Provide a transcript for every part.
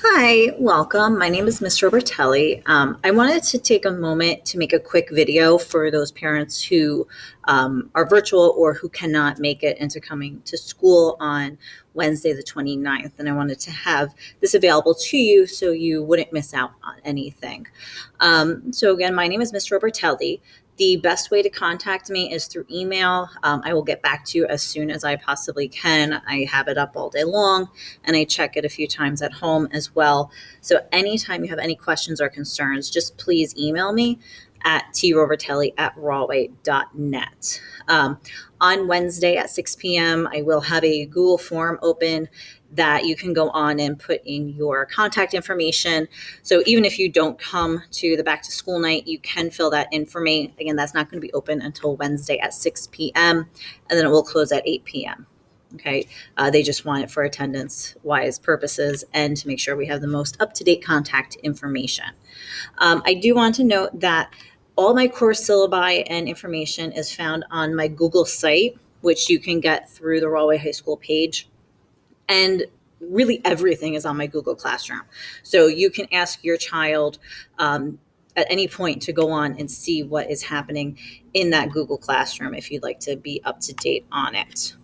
Hi, welcome. My name is Ms. Robertelli. I wanted to take a moment to make a quick video for those parents who are virtual or who cannot make it into coming to school on Wednesday, the 29th. And I wanted to have this available to you so you wouldn't miss out on anything. So, again, my name is Ms. Robertelli. The best way to contact me is through email. I will get back to you as soon as I possibly can. I have it up all day long and I check it a few times at home as well. So anytime you have any questions or concerns, just please email me at trobertelli@rawway.net. On Wednesday at 6 p.m., I will have a Google form open that you can go on and put in your contact information. So even if you don't come to the back to school night, you can fill that in for me. Again, that's not going to be open until Wednesday at 6 p.m. and then it will close at 8 p.m. Okay. They just want it for attendance wise purposes and to make sure we have the most up to date contact information. I do want to note that all my course syllabi and information is found on my Google site, which you can get through the Rawway High School page. And really everything is on my Google Classroom. So you can ask your child at any point to go on and see what is happening in that Google Classroom if you'd like to be up to date on it.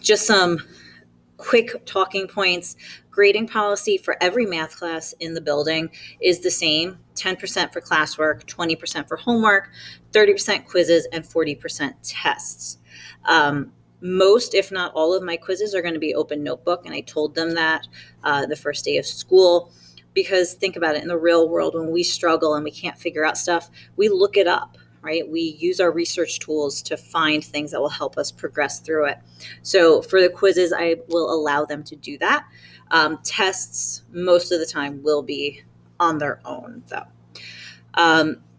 Just some quick talking points. Grading policy for every math class in the building is the same: 10% for classwork, 20% for homework, 30% quizzes, and 40% tests. Most, if not all, of my quizzes are going to be open notebook, and I told them that the first day of school. Because think about it, in the real world, when we struggle and we can't figure out stuff, we look it up, right? We use our research tools to find things that will help us progress through it. So for the quizzes, I will allow them to do that. Tests, most of the time, will be on their own, though.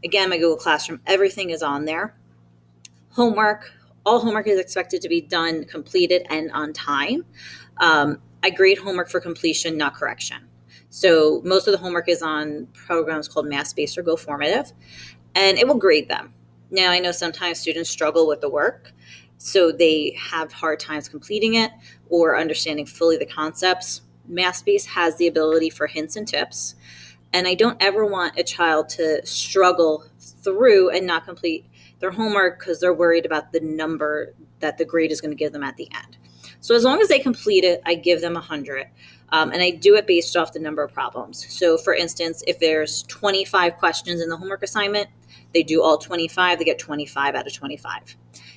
Again, my Google Classroom, everything is on there. Homework, all homework is expected to be done, completed, and on time. I grade homework for completion, not correction. So most of the homework is on programs called Math-Based or Go Formative, and it will grade them. Now, I know sometimes students struggle with the work, so they have hard times completing it or understanding fully the concepts. Math-Based has the ability for hints and tips, and I don't ever want a child to struggle through and not complete their homework because they're worried about the number that the grade is going to give them at the end. So as long as they complete it, I give them 100. And I do it based off the number of problems. So for instance, if there's 25 questions in the homework assignment, they do all 25, they get 25 out of 25.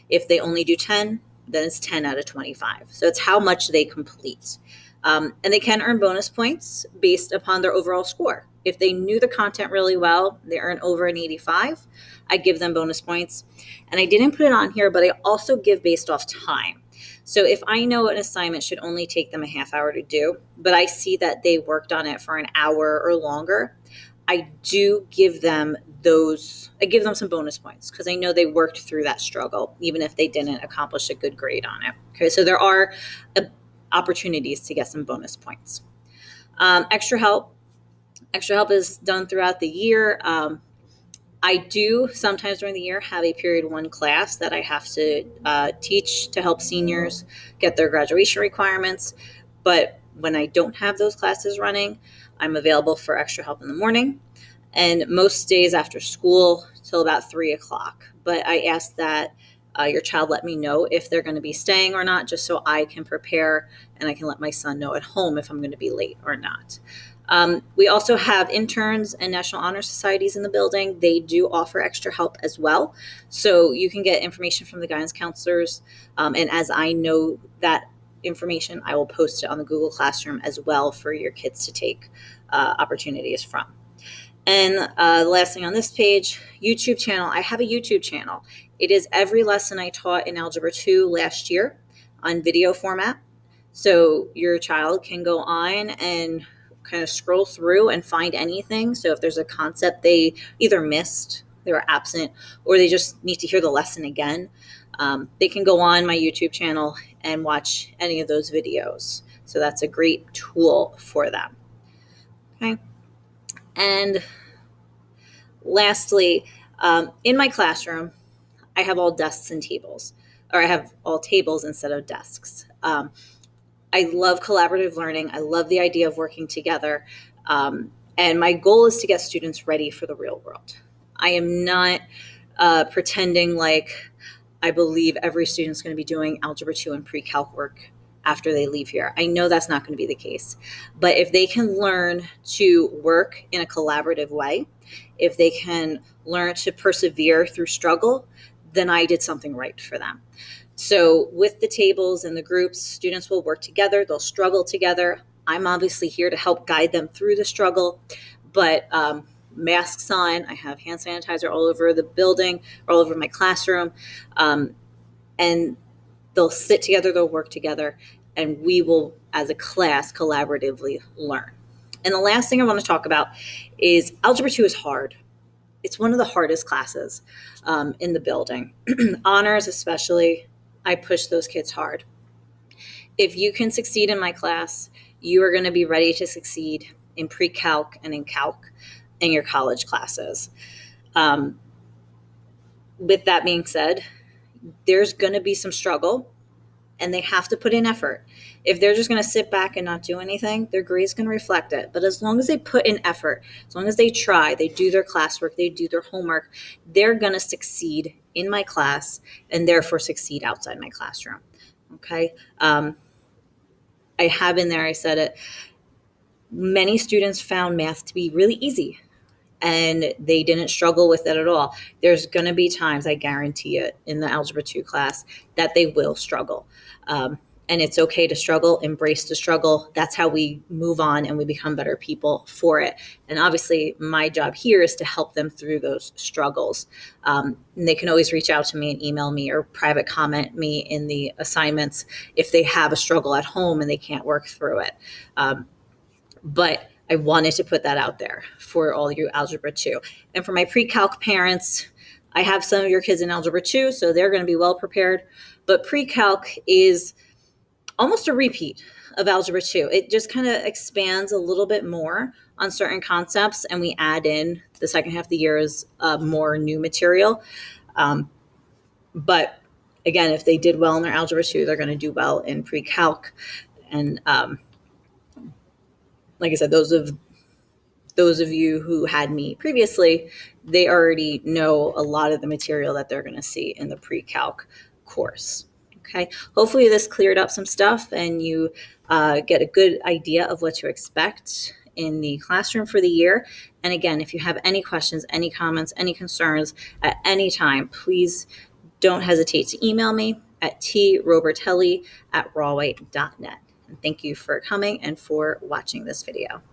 If they only do 10, then it's 10 out of 25. So it's how much they complete. And they can earn bonus points based upon their overall score. If they knew the content really well, they earn over an 85. I give them bonus points. And I didn't put it on here, but I also give based off time. So if I know an assignment should only take them a half hour to do, but I see that they worked on it for an hour or longer, I do give them I give them some bonus points because I know they worked through that struggle, even if they didn't accomplish a good grade on it. Okay, so there are opportunities to get some bonus points. Extra help. Extra help is done throughout the year. I do sometimes during the year have a period one class that I have to teach to help seniors get their graduation requirements. But when I don't have those classes running, I'm available for extra help in the morning and most days after school till about 3 o'clock. But I ask that your child let me know if they're going to be staying or not, just so I can prepare and I can let my son know at home if I'm going to be late or not. We also have interns and National Honor Societies in the building. They do offer extra help as well. So you can get information from the guidance counselors. And as I know that information, I will post it on the Google Classroom as well for your kids to take opportunities from. And the last thing on this page, YouTube channel. I have a YouTube channel. It is every lesson I taught in Algebra 2 last year on video format. So your child can go on and kind of scroll through and find anything. So if there's a concept they either missed, they were absent, or they just need to hear the lesson again, they can go on my YouTube channel and watch any of those videos. So that's a great tool for them. Okay. And lastly, in my classroom, I have all desks and tables, or I have all tables instead of desks. I love collaborative learning. I love the idea of working together. And my goal is to get students ready for the real world. I am not pretending like I believe every student's going to be doing Algebra 2 and pre-calc work after they leave here. I know that's not going to be the case. But if they can learn to work in a collaborative way, if they can learn to persevere through struggle, then I did something right for them. So with the tables and the groups, students will work together, they'll struggle together. I'm obviously here to help guide them through the struggle, but masks on, I have hand sanitizer all over the building, all over my classroom, and they'll sit together, they'll work together, and we will, as a class, collaboratively learn. And the last thing I want to talk about is Algebra 2 is hard. It's one of the hardest classes in the building. Honors especially, I push those kids hard. If you can succeed in my class, you are going to be ready to succeed in pre-calc and in calc in your college classes. With that being said, there's going to be some struggle, and they have to put in effort. If they're just going to sit back and not do anything, their grade's going to reflect it. But as long as they put in effort, as long as they try, they do their classwork, they do their homework, they're going to succeed in my class and therefore succeed outside my classroom. Okay. I have in there, I said it, many students found math to be really easy and they didn't struggle with it at all. There's going to be times, I guarantee it, in the Algebra 2 class that they will struggle. And it's okay to struggle, embrace the struggle. That's how we move on and we become better people for it. And obviously, my job here is to help them through those struggles. And they can always reach out to me and email me or private comment me in the assignments if they have a struggle at home and they can't work through it. But I wanted to put that out there for all you Algebra 2. And for my pre-calc parents, I have some of your kids in Algebra 2, so they're going to be well prepared. But pre-calc is almost a repeat of Algebra 2. It just kind of expands a little bit more on certain concepts, and we add in the second half of the year is more new material. But again, if they did well in their Algebra 2, they're going to do well in pre-calc. And like I said, those of you who had me previously, they already know a lot of the material that they're going to see in the pre-calc course. Okay. Hopefully this cleared up some stuff and you get a good idea of what to expect in the classroom for the year. And again, if you have any questions, any comments, any concerns at any time, please don't hesitate to email me at trobertelli@rawwhite.net. And thank you for coming and for watching this video.